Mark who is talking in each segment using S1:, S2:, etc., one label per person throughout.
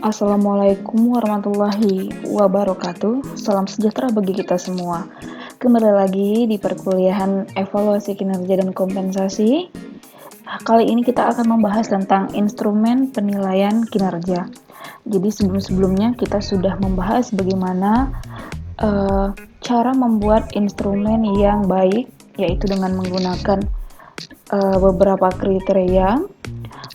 S1: Assalamualaikum warahmatullahi wabarakatuh. Salam sejahtera bagi kita semua. Kembali lagi di perkuliahan evaluasi kinerja dan kompensasi. Kali ini kita akan membahas tentang instrumen penilaian kinerja. Jadi sebelum-sebelumnya kita sudah membahas bagaimana cara membuat instrumen yang baik, yaitu dengan menggunakan beberapa kriteria.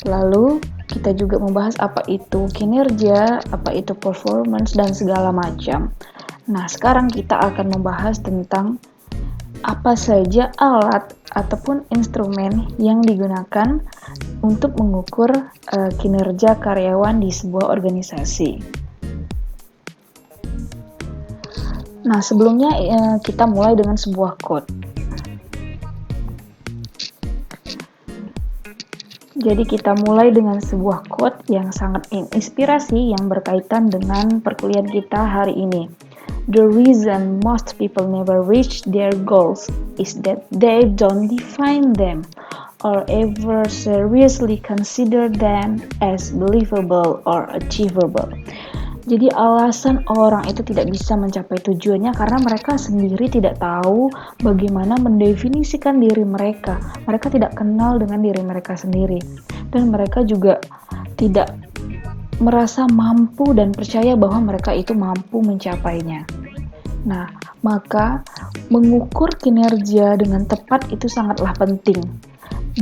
S1: Lalu kita juga membahas apa itu kinerja, apa itu performance, dan segala macam. Nah, sekarang kita akan membahas tentang apa saja alat ataupun instrumen yang digunakan untuk mengukur kinerja karyawan di sebuah organisasi. Nah, sebelumnya kita mulai dengan sebuah quote. Jadi kita mulai dengan sebuah quote yang sangat inspirasi yang berkaitan dengan perkuliahan kita hari ini. The reason most people never reach their goals is that they don't define them or ever seriously consider them as believable or achievable. Jadi alasan orang itu tidak bisa mencapai tujuannya karena mereka sendiri tidak tahu bagaimana mendefinisikan diri mereka. Mereka tidak kenal dengan diri mereka sendiri. Dan mereka juga tidak merasa mampu dan percaya bahwa mereka itu mampu mencapainya. Nah, maka mengukur kinerja dengan tepat itu sangatlah penting.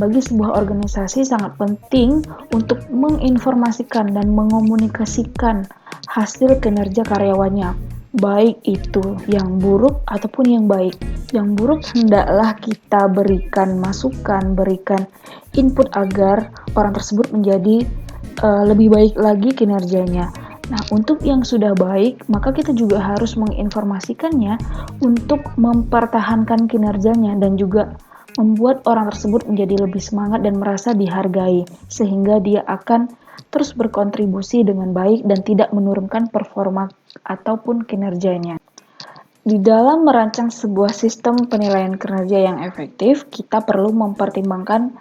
S1: Bagi sebuah organisasi sangat penting untuk menginformasikan dan mengomunikasikan hasil kinerja karyawannya, baik itu yang buruk ataupun yang baik. Yang buruk hendaklah kita berikan masukan, berikan input agar orang tersebut menjadi lebih baik lagi kinerjanya. Nah, untuk yang sudah baik, maka kita juga harus menginformasikannya untuk mempertahankan kinerjanya dan juga membuat orang tersebut menjadi lebih semangat dan merasa dihargai, sehingga dia akan terus berkontribusi dengan baik dan tidak menurunkan performa ataupun kinerjanya. Di dalam merancang sebuah sistem penilaian kinerja yang efektif, kita perlu mempertimbangkan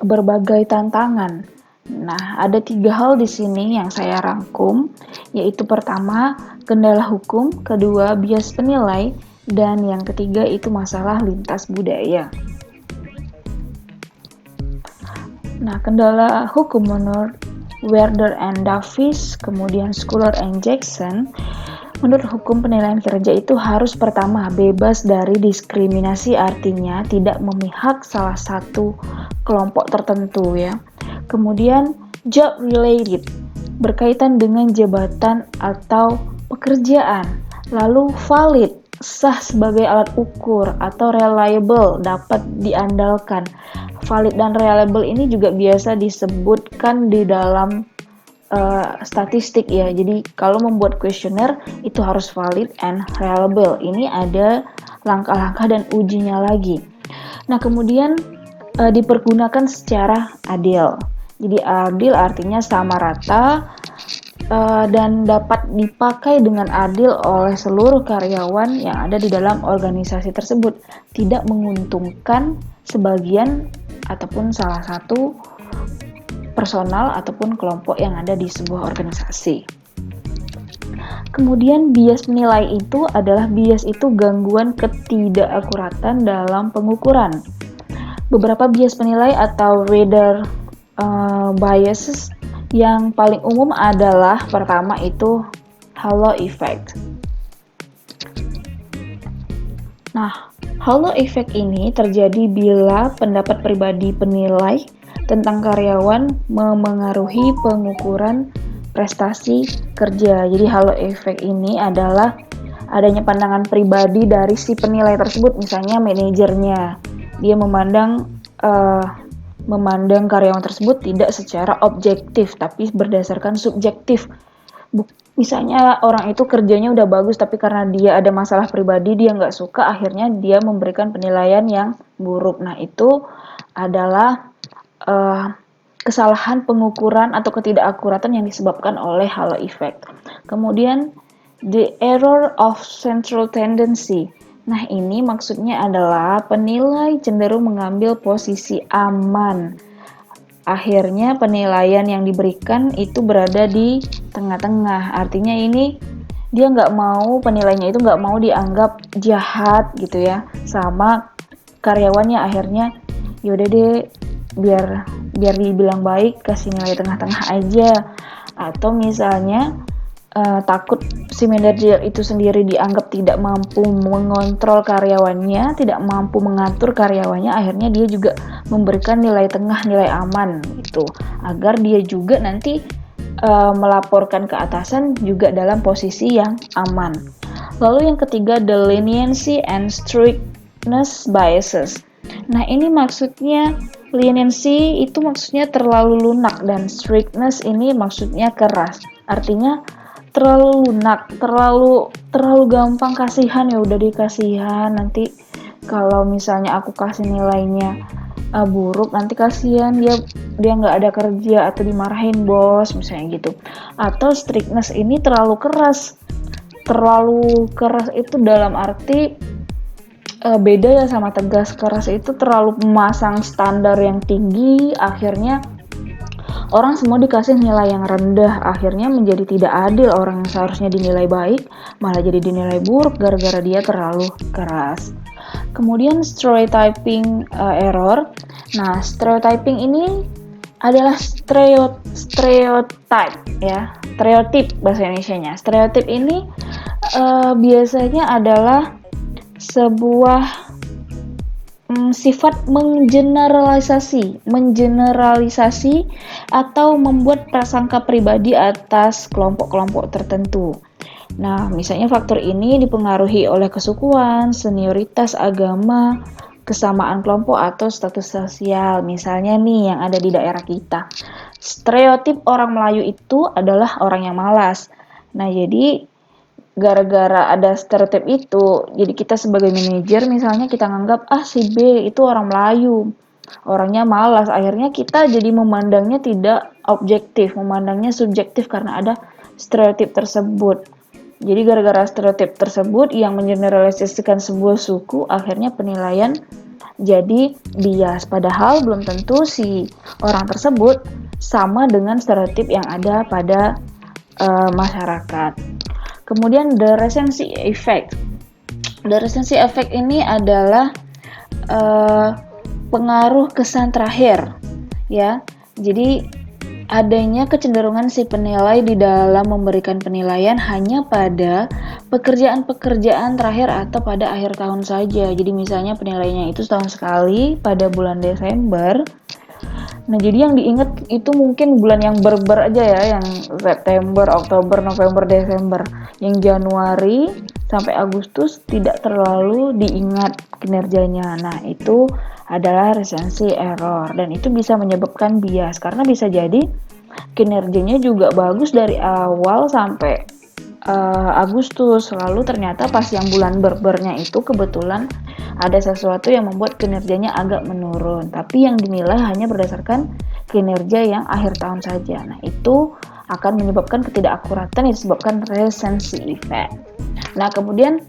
S1: berbagai tantangan. Nah, ada 3 hal di sini yang saya rangkum, yaitu pertama, kendala hukum, kedua, bias penilai, dan yang ketiga itu masalah lintas budaya. Nah, kendala hukum menurut Werder and Davis, kemudian Schuller and Jackson, menurut hukum penilaian kinerja itu harus pertama bebas dari diskriminasi, artinya tidak memihak salah satu kelompok tertentu ya. Kemudian job related, berkaitan dengan jabatan atau pekerjaan. Lalu valid, sah sebagai alat ukur, atau reliable, dapat diandalkan. Valid dan reliable ini juga biasa disebutkan di dalam statistik ya. Jadi kalau membuat kuesioner itu harus valid and reliable. Ini ada langkah-langkah dan ujinya lagi. Nah, kemudian dipergunakan secara adil. Jadi adil artinya sama rata dan dapat dipakai dengan adil oleh seluruh karyawan yang ada di dalam organisasi tersebut. Tidak menguntungkan sebagian ataupun salah satu personal ataupun kelompok yang ada di sebuah organisasi. Kemudian bias penilai itu adalah bias itu gangguan ketidakakuratan dalam pengukuran. Beberapa bias penilai atau Rader biases yang paling umum adalah pertama itu halo effect. Nah, halo effect ini terjadi bila pendapat pribadi penilai tentang karyawan memengaruhi pengukuran prestasi kerja. Jadi halo effect ini adalah adanya pandangan pribadi dari si penilai tersebut, misalnya manajernya. Dia memandang karyawan tersebut tidak secara objektif, tapi berdasarkan subjektif. Misalnya orang itu kerjanya udah bagus, tapi karena dia ada masalah pribadi, dia nggak suka, akhirnya dia memberikan penilaian yang buruk. Nah, itu adalah kesalahan pengukuran atau ketidakakuratan yang disebabkan oleh halo effect. Kemudian the error of central tendency. Nah, ini maksudnya adalah penilai cenderung mengambil posisi aman Akhirnya penilaian yang diberikan itu berada di tengah-tengah. Artinya ini dia nggak mau penilaiannya itu nggak mau dianggap jahat gitu ya sama karyawannya. Akhirnya yaudah deh, biar biar dibilang baik kasih nilai tengah-tengah aja. Atau misalnya takut si manajer itu sendiri dianggap tidak mampu mengontrol karyawannya, tidak mampu mengatur karyawannya, akhirnya dia juga memberikan nilai tengah, nilai aman gitu, agar dia juga nanti melaporkan ke atasan juga dalam posisi yang aman. Lalu yang ketiga, the leniency and strictness biases. Nah, ini maksudnya leniency itu maksudnya terlalu lunak dan strictness ini maksudnya keras. Artinya terlalu lunak, terlalu gampang kasihan, ya udah dikasihan, nanti kalau misalnya aku kasih nilainya buruk, nanti kasihan dia nggak ada kerja atau dimarahin bos misalnya gitu. Atau strictness ini terlalu keras itu dalam arti beda ya sama tegas. Keras itu terlalu memasang standar yang tinggi, akhirnya orang semua dikasih nilai yang rendah, akhirnya menjadi tidak adil. Orang yang seharusnya dinilai baik malah jadi dinilai buruk gara-gara dia terlalu keras. Kemudian stereotyping error. Nah, stereotyping ini adalah stereotype ya, stereotip bahasa Indonesianya. Stereotip ini biasanya adalah sebuah sifat mengeneralisasi atau membuat prasangka pribadi atas kelompok-kelompok tertentu. Nah, misalnya faktor ini dipengaruhi oleh kesukuan, senioritas agama, kesamaan kelompok atau status sosial. Misalnya nih yang ada di daerah kita. Stereotip orang Melayu itu adalah orang yang malas. Nah, jadi gara-gara ada stereotip itu, jadi kita sebagai manajer misalnya kita nganggap si B itu orang Melayu, orangnya malas, akhirnya kita jadi memandangnya tidak objektif, memandangnya subjektif karena ada stereotip tersebut. Jadi gara-gara stereotip tersebut yang mengeneralisasikan sebuah suku, akhirnya penilaian jadi bias, padahal belum tentu si orang tersebut sama dengan stereotip yang ada pada masyarakat. Kemudian the recency effect. The recency effect ini adalah pengaruh kesan terakhir, ya. Jadi adanya kecenderungan si penilai di dalam memberikan penilaian hanya pada pekerjaan-pekerjaan terakhir atau pada akhir tahun saja. Jadi misalnya penilaiannya itu setahun sekali pada bulan Desember. Nah, jadi yang diingat itu mungkin bulan yang berber aja ya, yang September, Oktober, November, Desember. Yang Januari sampai Agustus tidak terlalu diingat kinerjanya. Nah, itu adalah recency error dan itu bisa menyebabkan bias karena bisa jadi kinerjanya juga bagus dari awal sampai Agustus, lalu ternyata pas yang bulan berbernya itu kebetulan ada sesuatu yang membuat kinerjanya agak menurun, tapi yang dinilai hanya berdasarkan kinerja yang akhir tahun saja. Nah, itu akan menyebabkan ketidakakuratan yang disebabkan recency effect. Nah, kemudian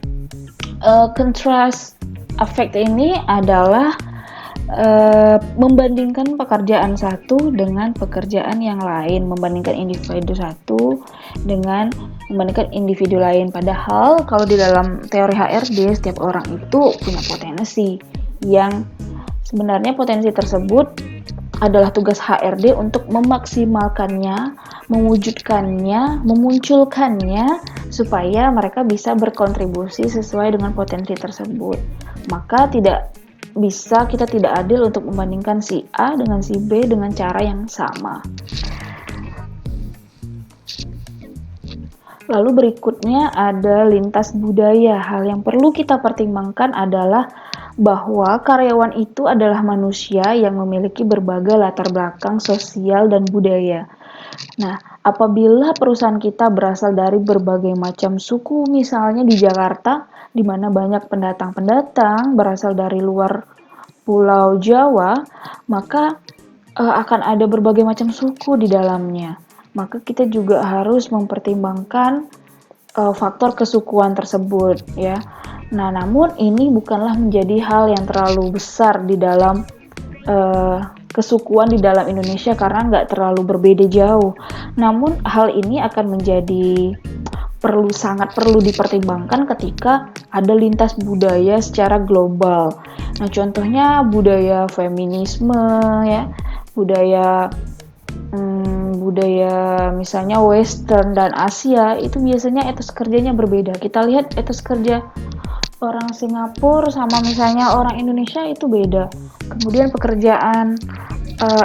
S1: contrast effect ini adalah membandingkan pekerjaan satu dengan pekerjaan yang lain, membandingkan individu satu dengan membandingkan individu lain. Padahal kalau di dalam teori HRD setiap orang itu punya potensi yang sebenarnya potensi tersebut adalah tugas HRD untuk memaksimalkannya, mewujudkannya, memunculkannya supaya mereka bisa berkontribusi sesuai dengan potensi tersebut. Maka kita tidak adil untuk membandingkan si A dengan si B dengan cara yang sama. Lalu berikutnya ada lintas budaya. Hal yang perlu kita pertimbangkan adalah bahwa karyawan itu adalah manusia yang memiliki berbagai latar belakang sosial dan budaya. Nah, apabila perusahaan kita berasal dari berbagai macam suku, misalnya di Jakarta, di mana banyak pendatang-pendatang berasal dari luar Pulau Jawa, maka akan ada berbagai macam suku di dalamnya. Maka kita juga harus mempertimbangkan faktor kesukuan tersebut, ya. Nah, namun ini bukanlah menjadi hal yang terlalu besar di dalam kesukuan di dalam Indonesia karena nggak terlalu berbeda jauh. Namun hal ini akan menjadi sangat perlu dipertimbangkan ketika ada lintas budaya secara global. Nah, contohnya budaya feminisme ya, budaya budaya misalnya Western dan Asia itu biasanya etos kerjanya berbeda. Kita lihat etos kerja orang Singapura sama misalnya orang Indonesia itu beda. Kemudian pekerjaan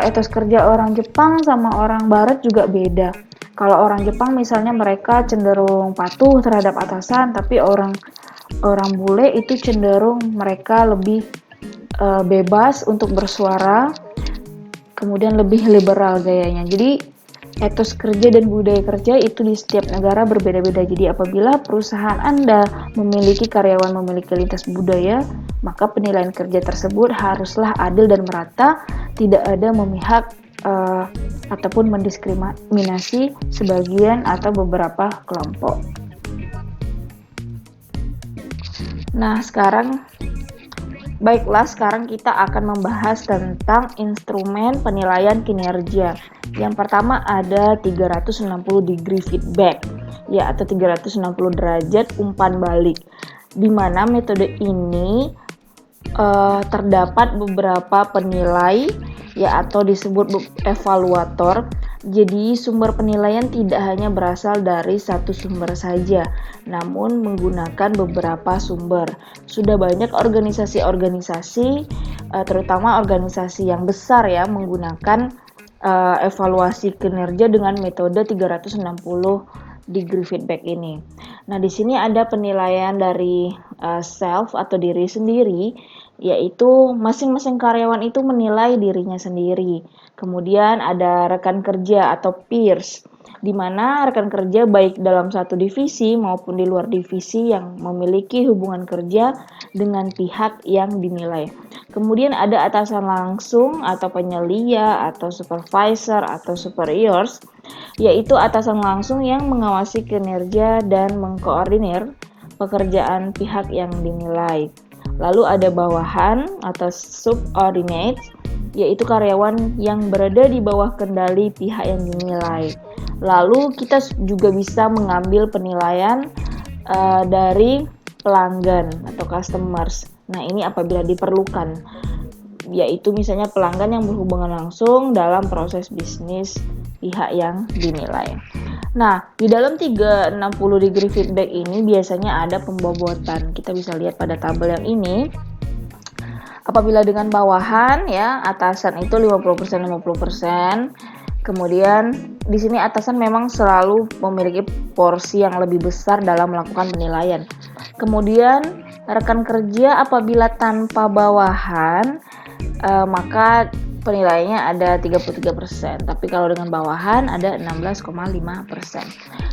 S1: etos kerja orang Jepang sama orang Barat juga beda. Kalau orang Jepang misalnya mereka cenderung patuh terhadap atasan, tapi orang bule itu cenderung mereka lebih bebas untuk bersuara, kemudian lebih liberal gayanya. Jadi etos kerja dan budaya kerja itu di setiap negara berbeda-beda. Jadi apabila perusahaan Anda memiliki karyawan memiliki lintas budaya, maka penilaian kerja tersebut haruslah adil dan merata, tidak ada memihak ataupun mendiskriminasi sebagian atau beberapa kelompok. Nah, baiklah, sekarang kita akan membahas tentang instrumen penilaian kinerja. Yang pertama ada 360 degree feedback, ya, atau 360 derajat umpan balik, di mana metode ini terdapat beberapa penilai, ya, atau disebut evaluator. Jadi sumber penilaian tidak hanya berasal dari satu sumber saja, namun menggunakan beberapa sumber. Sudah banyak organisasi-organisasi, terutama organisasi yang besar ya, menggunakan evaluasi kinerja dengan metode 360 degree feedback ini. Nah, di sini ada penilaian dari self atau diri sendiri, yaitu masing-masing karyawan itu menilai dirinya sendiri. Kemudian ada rekan kerja atau peers, di mana rekan kerja baik dalam satu divisi maupun di luar divisi yang memiliki hubungan kerja dengan pihak yang dinilai. Kemudian ada atasan langsung atau penyelia atau supervisor atau superiors, yaitu atasan langsung yang mengawasi kinerja dan mengkoordinir pekerjaan pihak yang dinilai. Lalu ada bawahan atau subordinate, yaitu karyawan yang berada di bawah kendali pihak yang dinilai. Lalu kita juga bisa mengambil penilaian dari pelanggan atau customers. Nah, ini apabila diperlukan, yaitu misalnya pelanggan yang berhubungan langsung dalam proses bisnis pihak yang dinilai. Nah, di dalam 360 degree feedback ini biasanya ada pembobotan. Kita bisa lihat pada tabel yang ini. Apabila dengan bawahan ya, atasan itu 50% 50%. Kemudian di sini atasan memang selalu memiliki porsi yang lebih besar dalam melakukan penilaian. Kemudian rekan kerja apabila tanpa bawahan maka penilaiannya ada 33%, tapi kalau dengan bawahan ada 16,5%.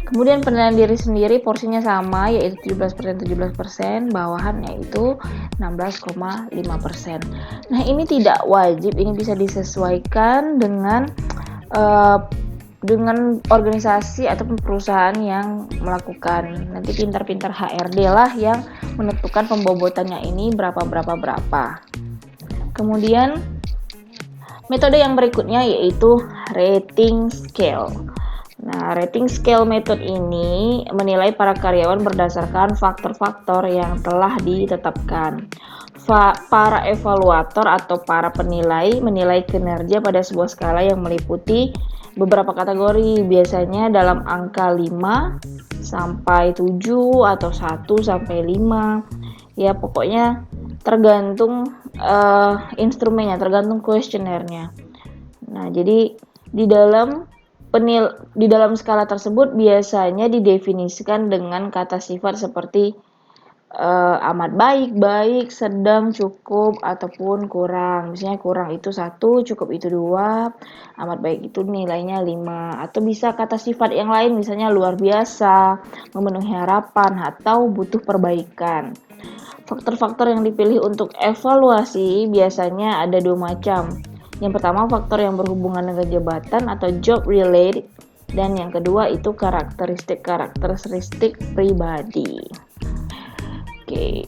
S1: Kemudian penilaian diri sendiri porsinya sama, yaitu 17%, bawahan yaitu 16,5%. Nah, ini tidak wajib, ini bisa disesuaikan dengan organisasi ataupun perusahaan yang melakukan. Nanti pintar-pintar HRD lah yang menentukan pembobotannya ini berapa. Kemudian metode yang berikutnya yaitu rating scale. Nah, rating scale method ini menilai para karyawan berdasarkan faktor-faktor yang telah ditetapkan. Para evaluator atau para penilai menilai kinerja pada sebuah skala yang meliputi beberapa kategori, biasanya dalam angka 5 sampai 7 atau 1 sampai 5. Ya, pokoknya tergantung instrumennya, tergantung kuesionernya. Nah, jadi di dalam skala tersebut biasanya didefinisikan dengan kata sifat seperti amat baik, sedang, cukup, ataupun kurang. Misalnya kurang itu 1, cukup itu 2, amat baik itu nilainya 5. Atau bisa kata sifat yang lain, misalnya luar biasa, memenuhi harapan, atau butuh perbaikan. Faktor-faktor yang dipilih untuk evaluasi biasanya ada 2 macam. Yang pertama faktor yang berhubungan dengan jabatan atau job related, dan yang kedua itu karakteristik pribadi. Oke.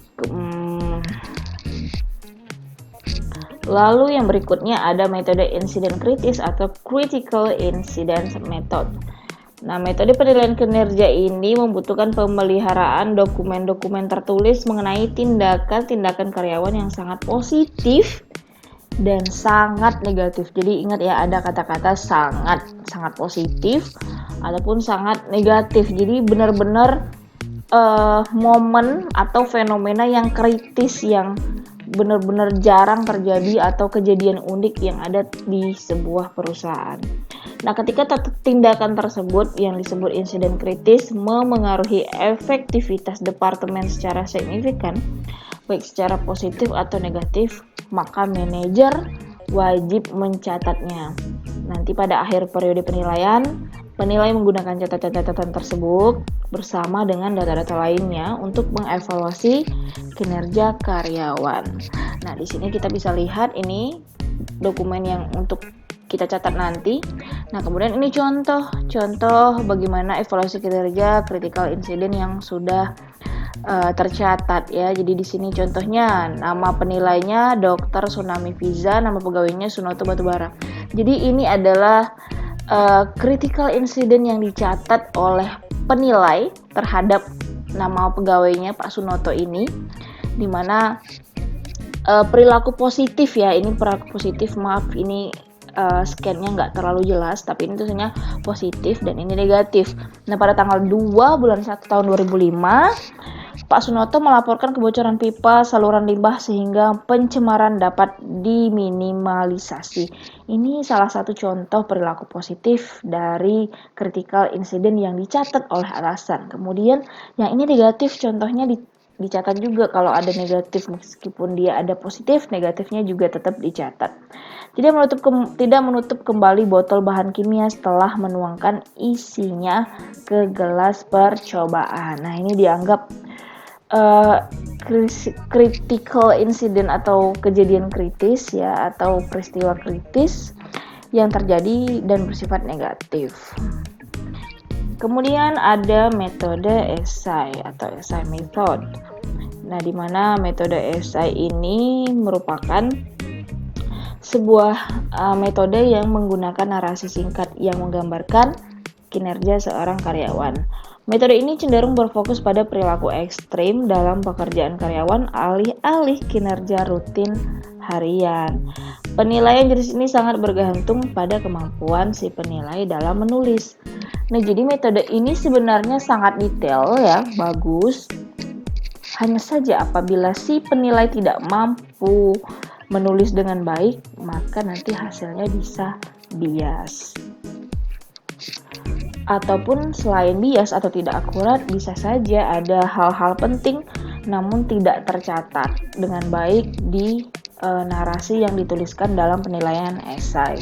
S1: Lalu yang berikutnya ada metode insiden kritis atau critical incident method. Nah, metode penilaian kinerja ini membutuhkan pemeliharaan dokumen-dokumen tertulis mengenai tindakan-tindakan karyawan yang sangat positif dan sangat negatif. Jadi ingat ya, ada kata-kata sangat positif ataupun sangat negatif. Jadi benar-benar momen atau fenomena yang kritis yang benar-benar jarang terjadi atau kejadian unik yang ada di sebuah perusahaan. Nah, ketika tindakan tersebut yang disebut insiden kritis memengaruhi efektivitas departemen secara signifikan, baik secara positif atau negatif, maka manajer wajib mencatatnya. Nanti pada akhir periode penilaian, penilai menggunakan catatan-catatan tersebut bersama dengan data-data lainnya untuk mengevaluasi kinerja karyawan. Nah, di sini kita bisa lihat ini dokumen yang untuk kita catat nanti. Nah, kemudian ini contoh bagaimana evaluasi kinerja critical incident yang sudah tercatat ya. Jadi di sini contohnya nama penilainya Dr. Tsunami Fiza, nama pegawainya Sunoto Batubara. Jadi ini adalah critical incident yang dicatat oleh penilai terhadap nama pegawainya Pak Sunoto ini, dimana perilaku positif ya, ini perilaku positif, maaf ini scan-nya nggak terlalu jelas, tapi ini tulisannya positif dan ini negatif. Nah, pada tanggal 2 bulan 1 tahun 2005, Pak Sunoto melaporkan kebocoran pipa saluran limbah sehingga pencemaran dapat diminimalisasi. Ini salah satu contoh perilaku positif dari critical incident yang dicatat oleh atasan. Kemudian yang ini negatif, contohnya dicatat juga. Kalau ada negatif, meskipun dia ada positif, negatifnya juga tetap dicatat. Tidak menutup kembali botol bahan kimia setelah menuangkan isinya ke gelas percobaan. Nah, ini dianggap critical incident atau kejadian kritis ya, atau peristiwa kritis yang terjadi dan bersifat negatif. Kemudian ada metode esai atau esai method. Nah, di mana metode esai ini merupakan sebuah metode yang menggunakan narasi singkat yang menggambarkan kinerja seorang karyawan. Metode ini cenderung berfokus pada perilaku ekstrim dalam pekerjaan karyawan alih-alih kinerja rutin harian. Penilaian jenis ini sangat bergantung pada kemampuan si penilai dalam menulis. Nah, jadi metode ini sebenarnya sangat detail ya, bagus. Hanya saja apabila si penilai tidak mampu menulis dengan baik, maka nanti hasilnya bisa bias. Ataupun selain bias atau tidak akurat, bisa saja ada hal-hal penting namun tidak tercatat dengan baik di narasi yang dituliskan dalam penilaian esai.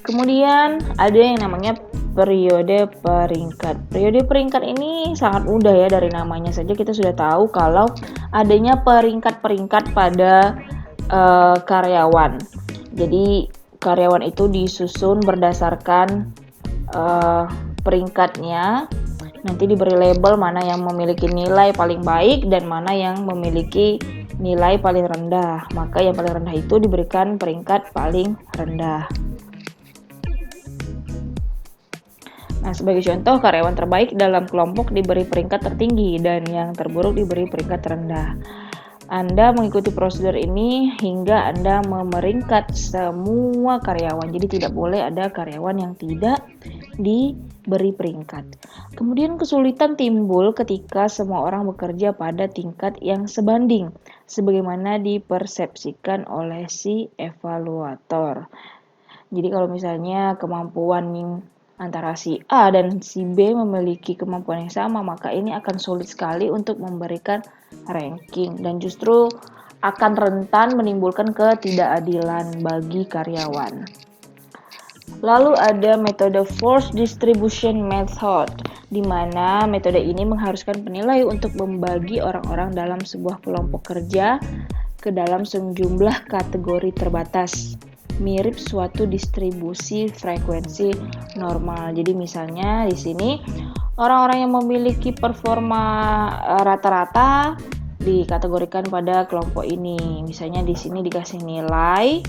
S1: Kemudian ada yang namanya periode peringkat. Periode peringkat ini sangat mudah ya, dari namanya saja kita sudah tahu kalau adanya peringkat-peringkat pada karyawan. Jadi karyawan itu disusun berdasarkan peringkatnya, nanti diberi label mana yang memiliki nilai paling baik dan mana yang memiliki nilai paling rendah. Maka yang paling rendah itu diberikan peringkat paling rendah. Nah, sebagai contoh, karyawan terbaik dalam kelompok diberi peringkat tertinggi dan yang terburuk diberi peringkat terendah. Anda mengikuti prosedur ini hingga Anda memeringkat semua karyawan. Jadi tidak boleh ada karyawan yang tidak diberi peringkat. Kemudian kesulitan timbul ketika semua orang bekerja pada tingkat yang sebanding, sebagaimana dipersepsikan oleh si evaluator. Jadi kalau misalnya kemampuan antara si A dan si B memiliki kemampuan yang sama, maka ini akan sulit sekali untuk memberikan ranking dan justru akan rentan menimbulkan ketidakadilan bagi karyawan. Lalu ada metode forced distribution method, di mana metode ini mengharuskan penilai untuk membagi orang-orang dalam sebuah kelompok kerja ke dalam sejumlah kategori terbatas, mirip suatu distribusi frekuensi normal. Jadi misalnya di sini orang-orang yang memiliki performa rata-rata dikategorikan pada kelompok ini. Misalnya di sini dikasih nilai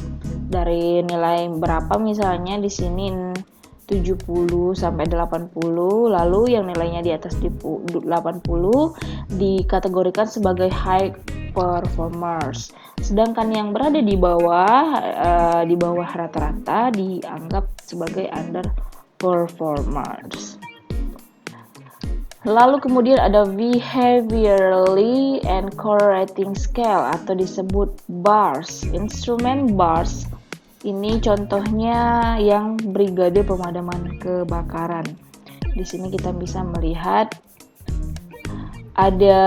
S1: dari nilai berapa, misalnya di sini 70 sampai 80, lalu yang nilainya di atas 80 dikategorikan sebagai high performers. Sedangkan yang berada di bawah rata-rata dianggap sebagai underperformers. Lalu kemudian ada behaviorally and core rating scale atau disebut BARS. Instrumen BARS ini contohnya yang brigade pemadaman kebakaran. Di sini kita bisa melihat ada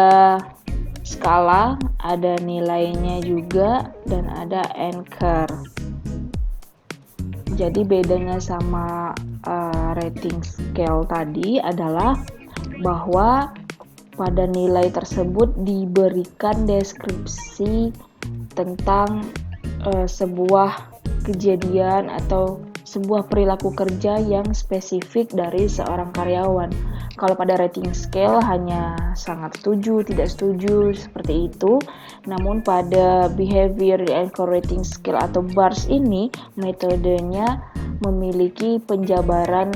S1: skala, ada nilainya juga, dan ada anchor. Jadi bedanya sama rating scale tadi adalah bahwa pada nilai tersebut diberikan deskripsi tentang sebuah kejadian atau sebuah perilaku kerja yang spesifik dari seorang karyawan. Kalau pada rating scale hanya sangat setuju, tidak setuju, seperti itu. Namun pada behavior and core rating scale atau BARS ini, metodenya memiliki penjabaran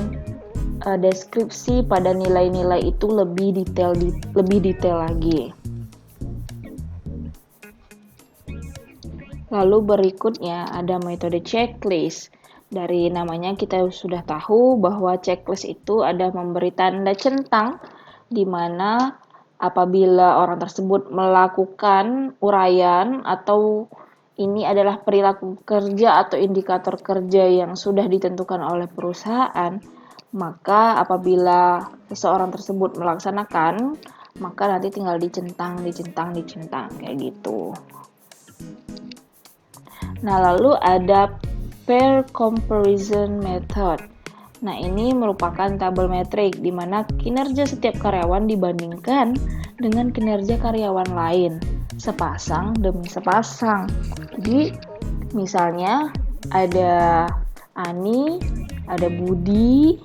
S1: deskripsi pada nilai-nilai itu lebih detail lagi. Lalu berikutnya ada metode checklist. Dari namanya kita sudah tahu bahwa checklist itu ada memberi tanda centang di mana apabila orang tersebut melakukan uraian atau ini adalah perilaku kerja atau indikator kerja yang sudah ditentukan oleh perusahaan, maka apabila seseorang tersebut melaksanakan, maka nanti tinggal dicentang kayak gitu. Nah, lalu ada pair comparison method. Nah, ini merupakan tabel metrik di mana kinerja setiap karyawan dibandingkan dengan kinerja karyawan lain, sepasang demi sepasang. Jadi, misalnya ada Ani, ada Budi,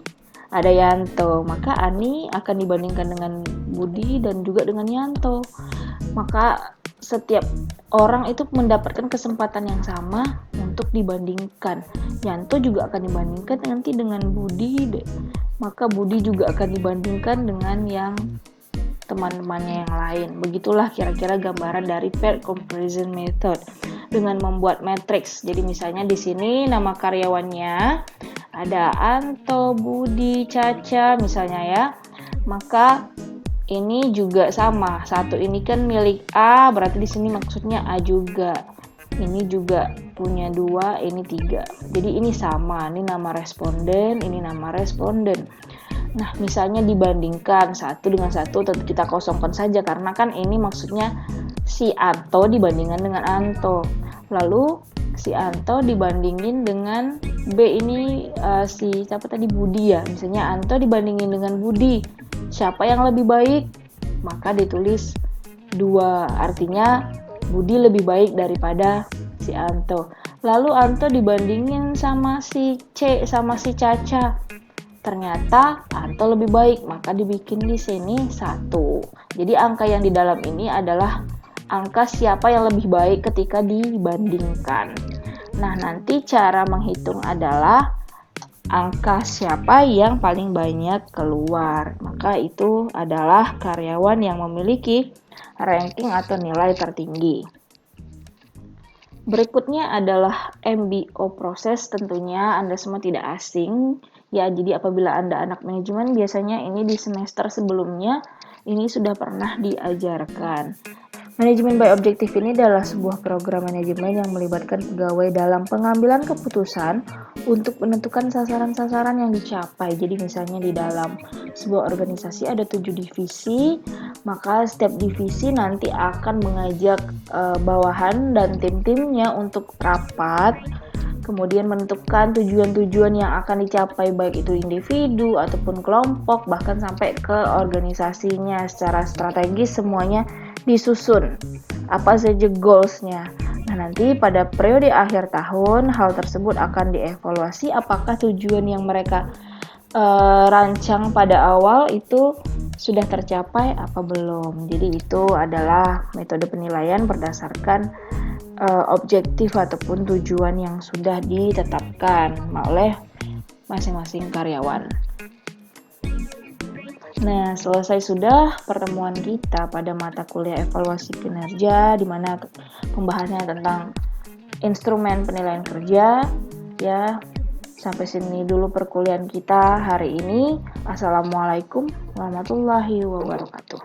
S1: ada Yanto, maka Ani akan dibandingkan dengan Budi dan juga dengan Yanto. Maka setiap orang itu mendapatkan kesempatan yang sama untuk dibandingkan. Yanto juga akan dibandingkan nanti dengan Budi, maka Budi juga akan dibandingkan dengan yang teman-temannya yang lain. Begitulah kira-kira gambaran dari pair comparison method dengan membuat matriks. Jadi misalnya di sini nama karyawannya ada Anto, Budi, Caca misalnya ya. Maka ini juga sama. Satu ini kan milik A, berarti di sini maksudnya A juga. Ini juga punya 2, ini 3. Jadi ini sama. Ini nama responden, ini nama responden. Nah, misalnya dibandingkan satu dengan satu, tentu kita kosongkan saja karena kan ini maksudnya si Anto dibandingkan dengan Anto. Lalu si Anto dibandingin dengan B ini si siapa tadi, Budi ya. Misalnya Anto dibandingin dengan Budi. Siapa yang lebih baik? Maka ditulis 2, artinya Budi lebih baik daripada si Anto. Lalu Anto dibandingin sama si C, sama si Caca. Ternyata Anto lebih baik, maka dibikin di sini 1. Jadi angka yang di dalam ini adalah angka siapa yang lebih baik ketika dibandingkan. Nah, nanti cara menghitung adalah angka siapa yang paling banyak keluar. Maka itu adalah karyawan yang memiliki ranking atau nilai tertinggi. Berikutnya adalah MBO proses, tentunya Anda semua tidak asing. Ya, jadi apabila Anda anak manajemen, biasanya ini di semester sebelumnya ini sudah pernah diajarkan. Manajemen by Objektif ini adalah sebuah program manajemen yang melibatkan pegawai dalam pengambilan keputusan untuk menentukan sasaran-sasaran yang dicapai. Jadi misalnya di dalam sebuah organisasi ada 7 divisi, maka setiap divisi nanti akan mengajak bawahan dan tim-timnya untuk rapat, kemudian menentukan tujuan-tujuan yang akan dicapai baik itu individu ataupun kelompok, bahkan sampai ke organisasinya. Secara strategis semuanya disusun, apa saja goals-nya. Nah, nanti pada periode akhir tahun hal tersebut akan dievaluasi apakah tujuan yang mereka rancang pada awal itu sudah tercapai apa belum. Jadi itu adalah metode penilaian berdasarkan objektif ataupun tujuan yang sudah ditetapkan oleh masing-masing karyawan. Nah, selesai sudah pertemuan kita pada mata kuliah evaluasi kinerja, di mana pembahasannya tentang instrumen penilaian kerja. Ya, sampai sini dulu perkuliahan kita hari ini. Assalamualaikum warahmatullahi wabarakatuh.